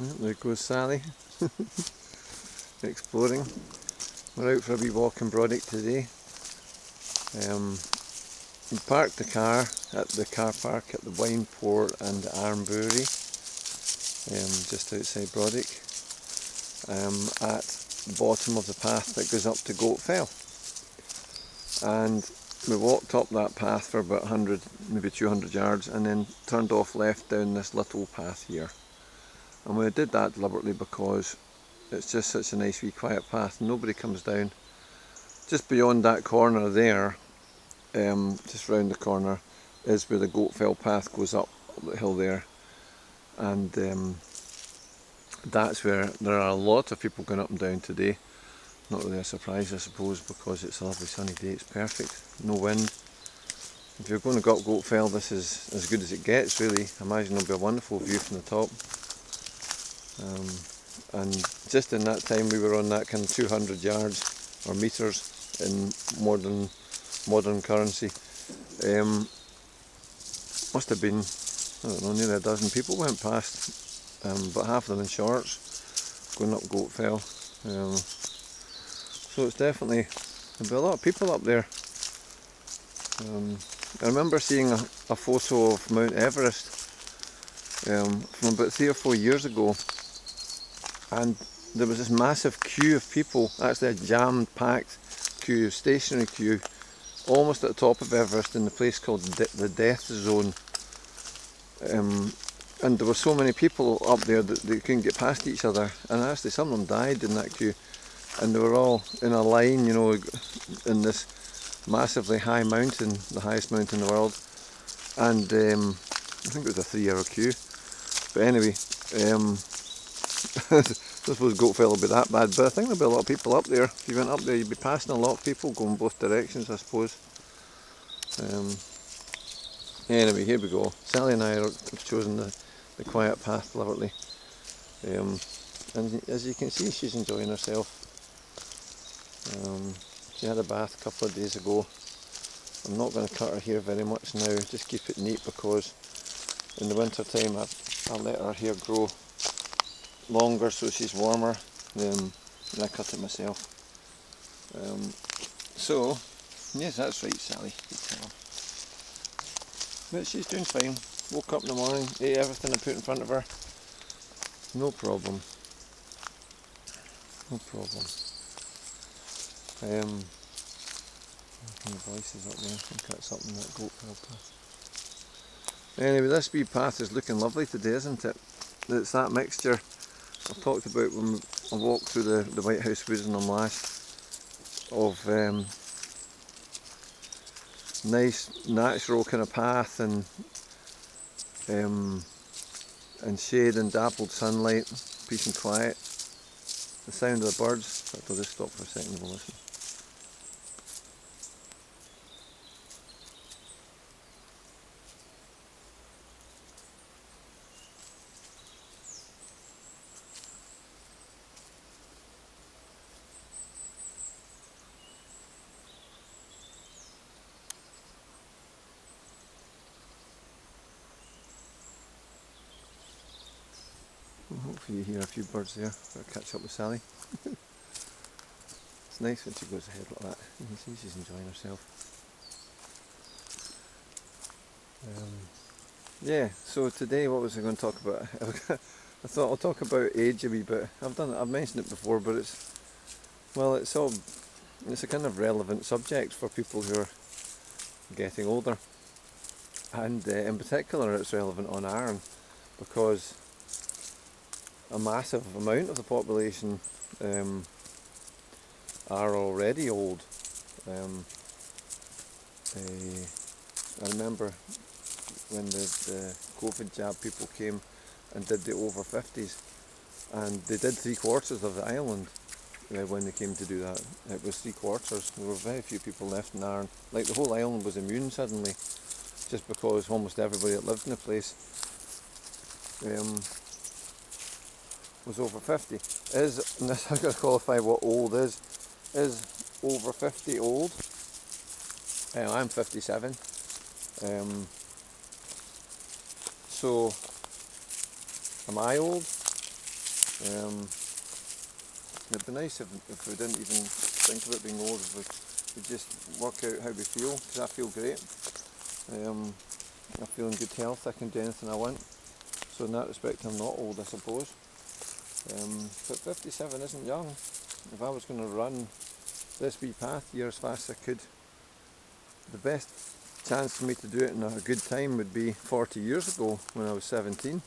There goes Sally, exploring. We're out for a wee walk in Brodick today. We parked the car at the car park at the Wineport and the Arran Brewery, just outside Brodick, at the bottom of the path that goes up to Goat Fell. And we walked up that path for about 100, maybe 200 yards, and then turned off left down this little path here. And we did that deliberately because it's just such a nice wee quiet path. Nobody comes down. Just beyond that corner there, just round the corner, is where the Goat Fell path goes up the hill there. And that's where there are a lot of people going up and down today. Not really a surprise, I suppose, because it's a lovely sunny day. It's perfect, no wind. If you're going to go up Goat Fell, this is as good as it gets, really. I imagine it'll be a wonderful view from the top. And just in that time we were on that kind of 200 yards or metres in modern currency. Must have been, I don't know, nearly a dozen people went past, but half of them in shorts going up Goat Fell. So it's definitely, there'll be a lot of people up there. I remember seeing a photo of Mount Everest from about 3 or 4 years ago, and there was this massive queue of people, actually a jammed packed queue, stationary queue, almost at the top of Everest in the place called the Death Zone. And there were so many people up there that they couldn't get past each other, and actually some of them died in that queue, and they were all in a line, you know, in this massively high mountain, the highest mountain in the world. And I think it was a 3-hour queue, but anyway, I suppose Goat Fell will be that bad, but I think there'll be a lot of people up there. If you went up there, you'd be passing a lot of people going both directions, I suppose. Anyway, here we go. Sally and I have chosen the quiet path deliberately. And as you can see, she's enjoying herself. She had a bath a couple of days ago. I'm not going to cut her hair very much now, just keep it neat, because in the winter time I let her hair grow longer so she's warmer, then I cut it myself. So, yes, that's right, Sally. But she's doing fine. Woke up in the morning, ate everything I put in front of her. No problem. No problem. The voice is up there. I think that's up in that Goat Fell path. Anyway, this wee path is looking lovely today, isn't it? It's that mixture I talked about when I walked through the White House Woods on last, of nice natural kind of path and shade and dappled sunlight, peace and quiet, the sound of the birds. In fact, I'll just stop for a second and we'll listen. Hopefully you hear a few birds there. Better catch up with Sally. It's nice when she goes ahead like that. You can see she's enjoying herself. Yeah, so today what was I going to talk about? I thought I'll talk about age a wee bit. I've mentioned it before, but it's a kind of relevant subject for people who are getting older. And in particular it's relevant on Arran, because a massive amount of the population are already old. I remember when the COVID jab people came and did the over 50s, and they did 3/4 of the island when they came to do that. It was 3/4. There were very few people left in Arran. Like the whole island was immune suddenly, just because almost everybody that lived in the place was over 50. And this, I've got to qualify what old is. Is over 50 old? I'm 57. So, am I old? It'd be nice if we didn't even think about being old, if we could just work out how we feel, because I feel great. I feel in good health, I can do anything I want. So in that respect I'm not old, I suppose. But 57 isn't young. If I was going to run this wee path here as fast as I could, the best chance for me to do it in a good time would be 40 years ago when I was 17.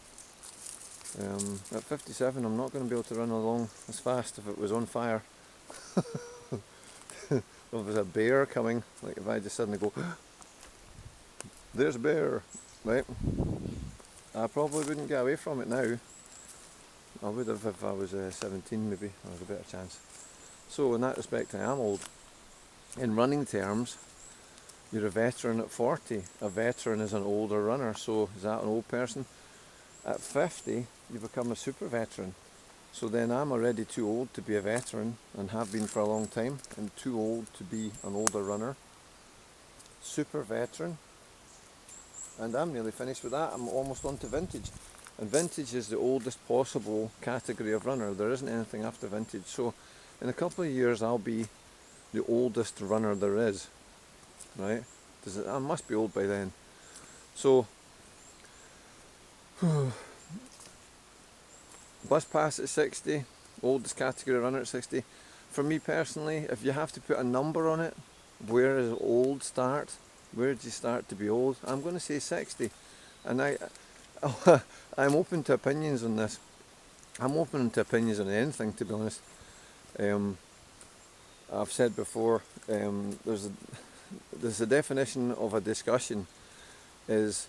At 57 I'm not going to be able to run along as fast if it was on fire. If there's a bear coming, like if I just suddenly go, there's a bear, right? I probably wouldn't get away from it now. I would have if I was 17 maybe, I had a better chance. So in that respect I am old. In running terms, you're a veteran at 40. A veteran is an older runner, so is that an old person? At 50 you become a super veteran. So then I'm already too old to be a veteran and have been for a long time, and too old to be an older runner. Super veteran. And I'm nearly finished with that. I'm almost on to vintage. And vintage is the oldest possible category of runner. There isn't anything after vintage. So in a couple of years I'll be the oldest runner there is. Right? I must be old by then. So bus pass at 60, oldest category runner at 60. For me personally, if you have to put a number on it, where does old start? Where do you start to be old? I'm going to say 60. And I'm open to opinions on this. I'm open to opinions on anything, to be honest. I've said before, there's a definition of a discussion is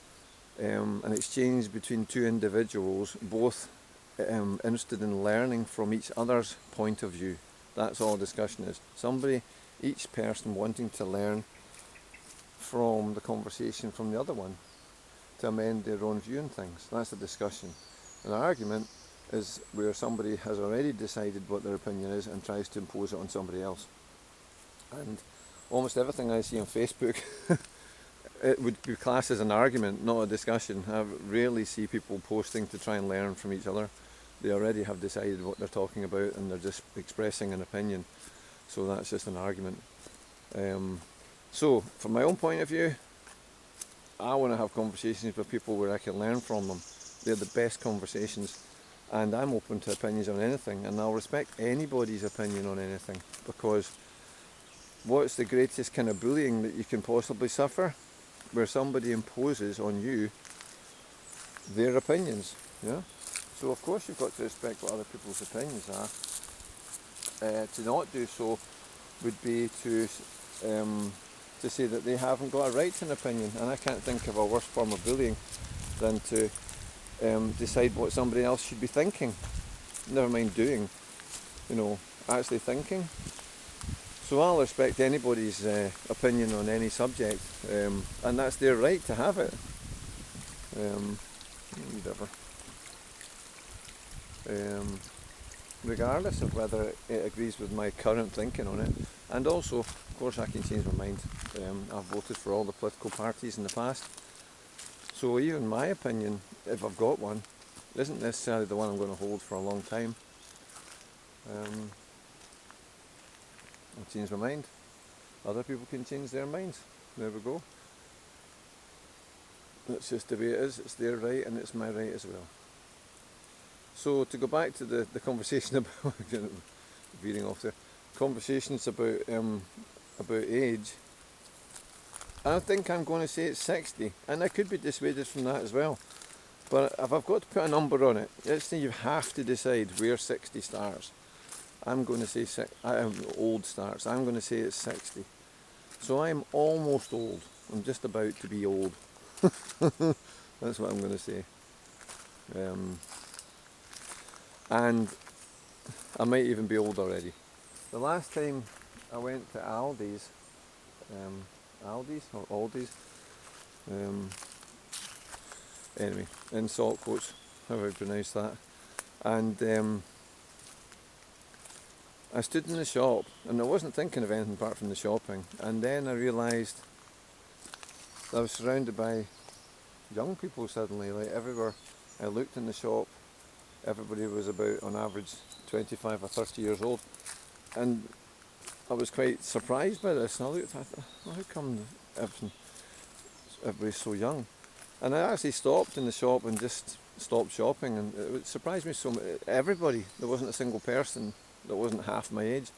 an exchange between two individuals, both interested in learning from each other's point of view. That's all discussion is. Each person wanting to learn from the conversation from the other one to amend their own view on things. That's a discussion. An argument is where somebody has already decided what their opinion is and tries to impose it on somebody else. And almost everything I see on Facebook it would be classed as an argument, not a discussion. I rarely see people posting to try and learn from each other. They already have decided what they're talking about and they're just expressing an opinion. So that's just an argument. So from my own point of view, I want to have conversations with people where I can learn from them. They're the best conversations. And I'm open to opinions on anything, and I'll respect anybody's opinion on anything, because what's the greatest kind of bullying that you can possibly suffer? Where somebody imposes on you their opinions. Yeah? So of course you've got to respect what other people's opinions are. To not do so would be to say that they haven't got a right to an opinion, and I can't think of a worse form of bullying than to decide what somebody else should be thinking. Never mind doing, actually thinking. So I'll respect anybody's opinion on any subject, and that's their right to have it. Whatever. Regardless of whether it agrees with my current thinking on it. And also, of course, I can change my mind. I've voted for all the political parties in the past. So even my opinion, if I've got one, isn't necessarily the one I'm going to hold for a long time. I'll change my mind. Other people can change their minds. There we go. That's just the way it is. It's their right and it's my right as well. So to go back to the conversation about veering off there, conversations about age. I think I'm going to say it's 60, and I could be dissuaded from that as well. But if I've got to put a number on it, let's say you have to decide where 60 starts. I'm going to say old starts. I'm going to say it's 60. So I'm almost old. I'm just about to be old. That's what I'm going to say. And I might even be old already. The last time I went to Aldi's or Aldi's, anyway, in Saltcoats, however I pronounce that, and I stood in the shop and I wasn't thinking of anything apart from the shopping, and then I realised I was surrounded by young people suddenly, like everywhere I looked in the shop everybody was about on average 25 or 30 years old, and I was quite surprised by this, and I looked, I thought, well, how come everybody's so young? And I actually stopped in the shop and just stopped shopping, and it surprised me so much. Everybody, there wasn't a single person that wasn't half my age.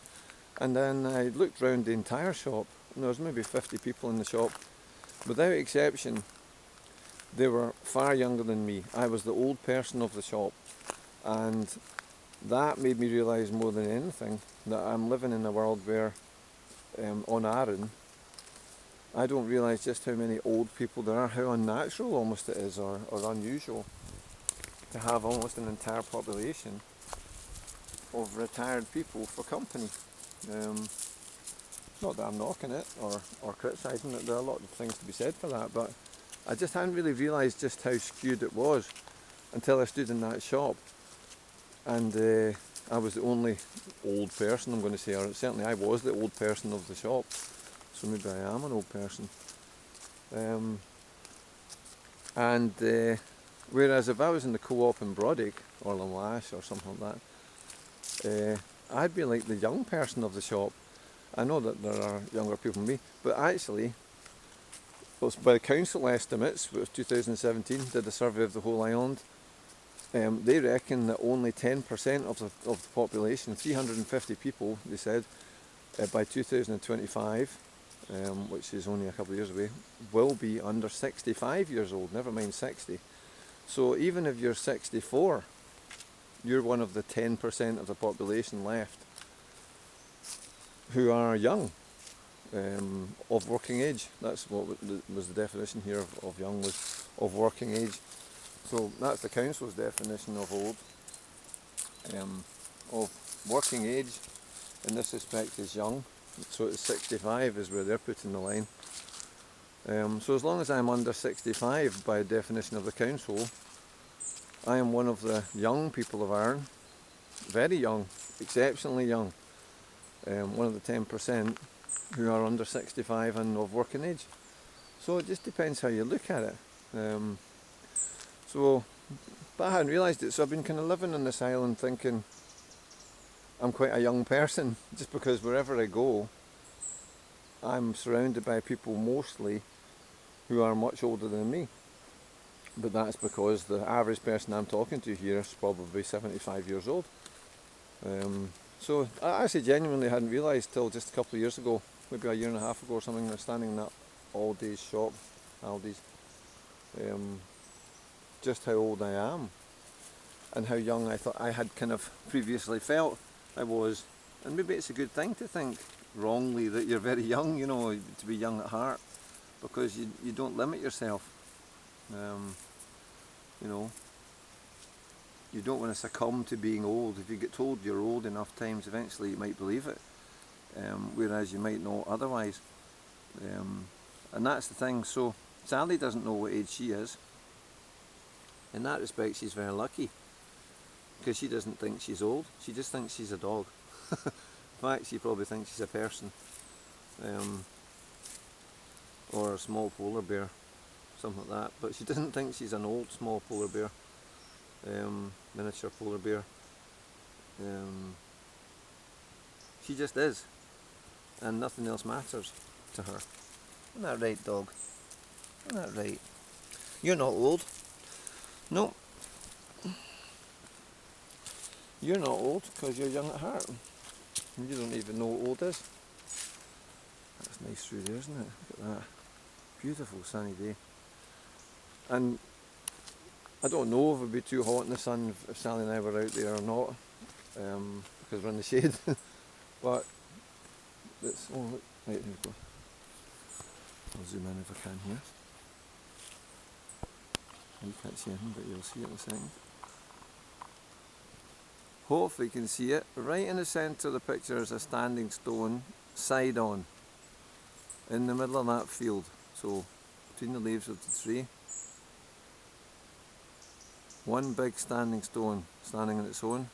And then I looked round the entire shop, and there was maybe 50 people in the shop. Without exception, they were far younger than me. I was the old person of the shop, and that made me realise more than anything that I'm living in a world where, on Arran, I don't realise just how many old people there are, how unnatural almost it is, or unusual, to have almost an entire population of retired people for company. Not that I'm knocking it or criticising it, there are a lot of things to be said for that, but I just hadn't really realised just how skewed it was until I stood in that shop, and I was the only old person, I'm going to say, or certainly I was the old person of the shop, so maybe I am an old person. Whereas if I was in the co-op in Brodick or Lamash or something like that, I'd be like the young person of the shop. I know that there are younger people than me, but actually, well, by the council estimates, it was 2017, did a survey of the whole island. They reckon that only 10% of the population, 350 people, they said, by 2025, which is only a couple of years away, will be under 65 years old, never mind 60. So even if you're 64, you're one of the 10% of the population left who are young, of working age. That's what was the definition here of young, was of working age. So that's the council's definition of old. Of working age in this respect is young, so it's 65 is where they're putting the line. So as long as I'm under 65 by definition of the council, I am one of the young people of Arran, very young, exceptionally young, one of the 10% who are under 65 and of working age. So it just depends how you look at it. But I hadn't realised it, so I've been kind of living on this island thinking I'm quite a young person, just because wherever I go, I'm surrounded by people mostly who are much older than me. But that's because the average person I'm talking to here is probably 75 years old. So I actually genuinely hadn't realised till just a couple of years ago, maybe a year and a half ago or something, I was standing in that all-day shop, Aldi's, just how old I am and how young I thought I had kind of previously felt I was. And maybe it's a good thing to think wrongly that you're very young, you know, to be young at heart, because you don't limit yourself. You know, you don't want to succumb to being old. If you get told you're old enough times, eventually you might believe it, whereas you might not otherwise. And that's the thing. So Sally doesn't know what age she is. In that respect, she's very lucky, because she doesn't think she's old. She just thinks she's a dog. In fact, she probably thinks she's a person, or a small polar bear, something like that. But she doesn't think she's an old small polar bear, miniature polar bear. She just is, and nothing else matters to her. Isn't that right, dog? Isn't that right? You're not old. No. You're not old because you're young at heart. And you don't even know what old is. That's nice through there, isn't it? Look at that. Beautiful sunny day. And I don't know if it would be too hot in the sun if Sally and I were out there or not, because we're in the shade. But it's, oh look, right, here we go. I'll zoom in if I can here. You can't see anything, but you'll see it in a second. Hopefully you can see it. Right in the centre of the picture is a standing stone, side on, in the middle of that field. So between the leaves of the tree, one big standing stone, standing on its own,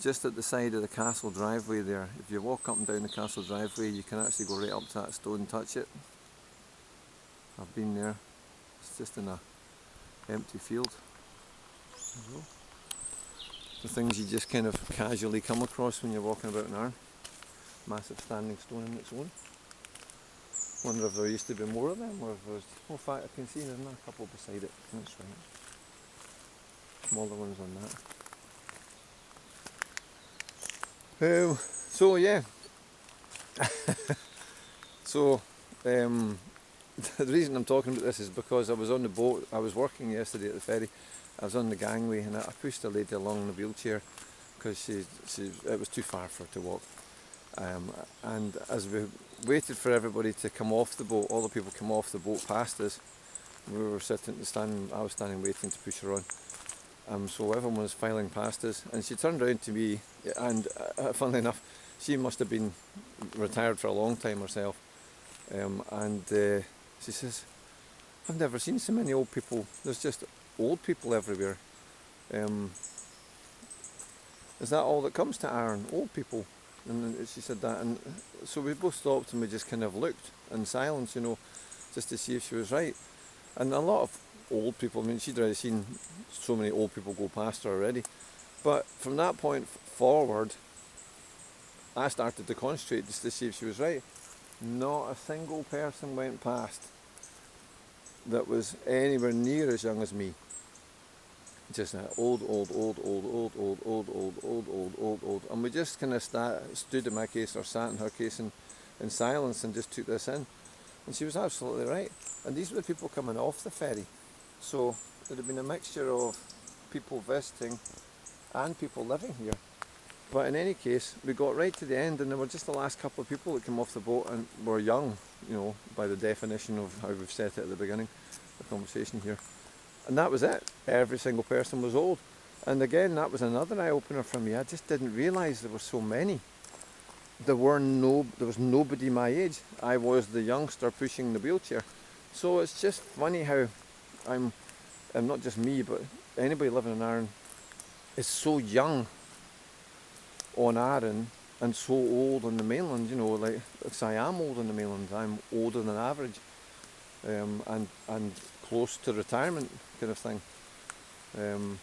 just at the side of the castle driveway there. If you walk up and down the castle driveway, you can actually go right up to that stone and touch it. I've been there. It's just in a empty field. There you go. the things you just kind of casually come across when you're walking about in Arran. Massive standing stone in its own. Wonder if there used to be more of them, or if there's... Oh, in fact, I can see there's a couple beside it. That's right. Smaller ones on that. So yeah. So the reason I'm talking about this is because I was on the boat. I was working yesterday at the ferry. I was on the gangway and I pushed a lady along in a wheelchair because it was too far for her to walk. And as we waited for everybody to come off the boat, all the people come off the boat past us. We were I was standing waiting to push her on. So everyone was filing past us, and she turned around to me, and funnily enough, she must have been retired for a long time herself. She says, "I've never seen so many old people. There's just old people everywhere. Is that all that comes to Arran? Old people?" And she said that, and so we both stopped and we just kind of looked in silence, just to see if she was right. And a lot of old people, I mean, she'd already seen so many old people go past her already. But from that point forward, I started to concentrate just to see if she was right. Not a single person went past that was anywhere near as young as me. Just that old. And we just kind of stood in my case, or sat in her case in silence and just took this in. And she was absolutely right. And these were the people coming off the ferry. So there had been a mixture of people visiting and people living here. But in any case, we got right to the end, and there were just the last couple of people that came off the boat and were young, by the definition of how we've set it at the beginning of the conversation here. And that was it. Every single person was old. And again, that was another eye-opener for me. I just didn't realise there were so many. There was nobody my age. I was the youngster pushing the wheelchair. So it's just funny how I'm not just me, but anybody living in Arran is so young on Arran and so old on the mainland, because I am old on the mainland. I'm older than average, and close to retirement kind of thing. And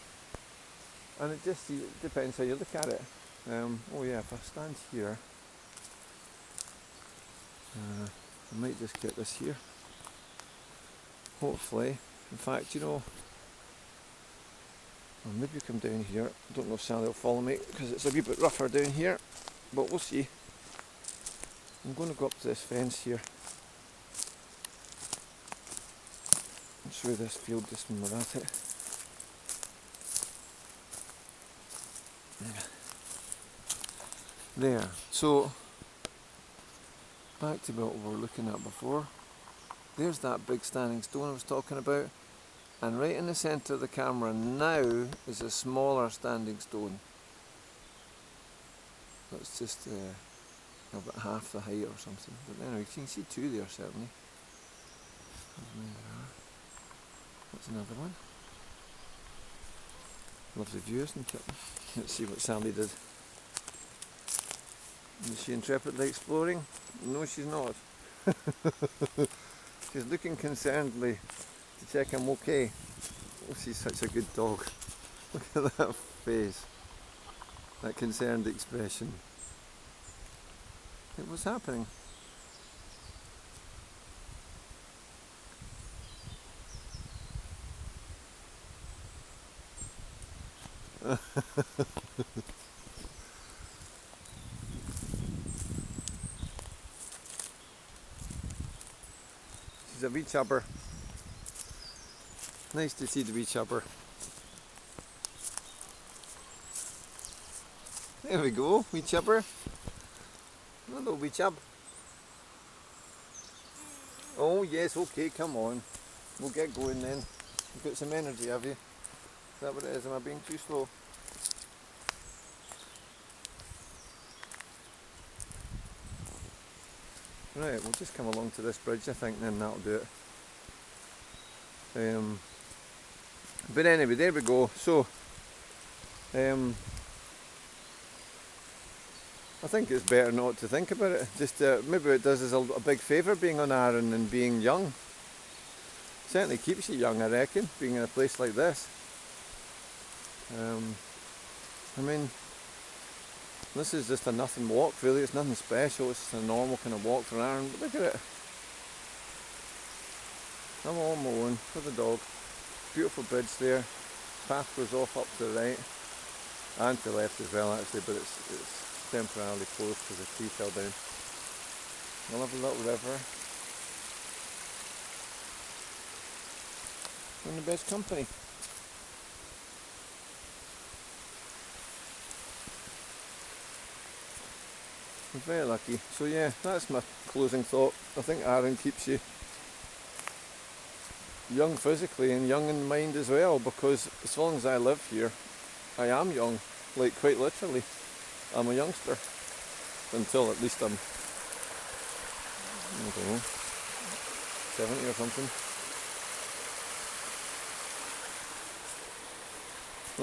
it just depends how you look at it. Oh yeah, if I stand here, I might just get this here. Hopefully. In fact, I'll maybe come down here. I don't know if Sally will follow me because it's a wee bit rougher down here, but we'll see. I'm going to go up to this fence here and show this field just when we're at it. There. So, back to what we were looking at before. There's that big standing stone I was talking about, and right in the centre of the camera now is a smaller standing stone. That's just about half the height or something. But anyway, you can see two there certainly. That's another one. Lovely view, isn't it? Let's see what Sally did. Is she intrepidly exploring? No, she's not. She's looking concernedly to check I'm okay. Oh, she's such a good dog. Look at that face. That concerned expression. Hey, what's happening? She's a wee chubber. Nice to see the wee chubber. There we go, wee chubber. Hello, wee chub. Oh yes, okay, come on. We'll get going then. You've got some energy, have you? Is that what it is? Am I being too slow? Right, we'll just come along to this bridge, I think, then that'll do it. But anyway, there we go. So, I think it's better not to think about it. Just maybe it does us a big favour being on Arran and being young. Certainly keeps you young, I reckon, being in a place like this. I mean, this is just a nothing walk really, it's nothing special, it's just a normal kind of walk through Arran, but look at it. I'm all on my own with the dog. Beautiful bridge there, path goes off up to the right, and to the left as well actually, but it's temporarily closed because the tree fell down. A lovely little river. In the best company. I'm very lucky. So yeah, that's my closing thought. I think Arran keeps you young physically and young in mind as well, because as long as I live here, I am young, like quite literally. I'm a youngster. Until at least I'm, I don't know, 70 or something.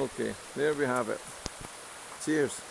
Okay, there we have it. Cheers.